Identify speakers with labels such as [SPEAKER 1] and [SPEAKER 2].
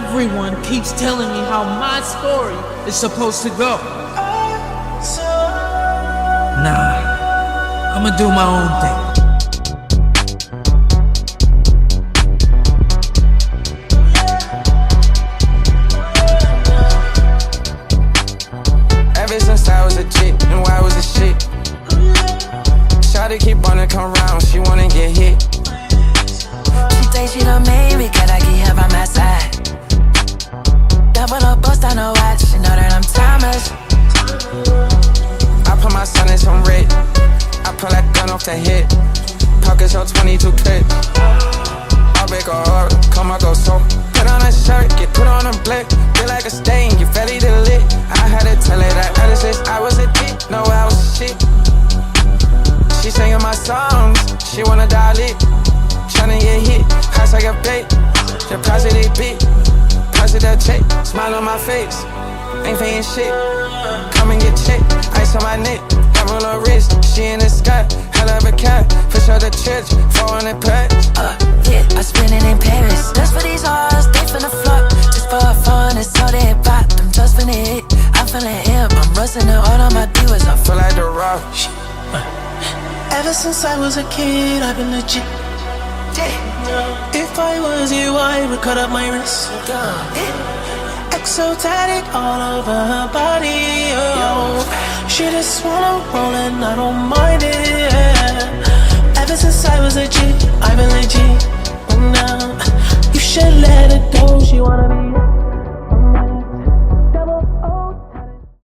[SPEAKER 1] everyone keeps telling me how my story is supposed to go. Nah, I'ma do my own thing.
[SPEAKER 2] Ever since I was a chick, knew I was a shit. Shawty keep wanna come round, she wanna get hit.
[SPEAKER 3] She thinks she done made me, cause I keep her by my side. Double up, bust on her watch, she know that I'm timeless.
[SPEAKER 2] I put my son in some red, I pull that gun off the hip. Pockets on 22 clip. I'll break a heart, come I go so. Put on a shirt, get put on a blick. Feel like a stain, you fairly lit. I had to tell her that ever since I was a kid, no I was a shit. She singing my songs, she wanna dial it. Tryna get hit, house like a bait. Deposit it big, deposit that check. Smile on my face, ain't paying shit. Come and get checked, ice on my neck. Double her wrist, she in the sky. Hell of a cat, fish out the church. 400 packs.
[SPEAKER 3] Yeah, I spend it in Paris. Just for these hoes, they finna flop. Just for fun, it's all they pop. I'm just finna hit, I'm feeling hip. I'm rusting it all on my divas. I
[SPEAKER 2] Feel like the rock.
[SPEAKER 4] Ever since I was a kid, I've been legit. If I was you, I would cut up my wrist. Exotic all over her body. Oh, she just wanna roll and I don't mind it. Ever since I was a G, I've been legit. Now you should let it go. She wanna be.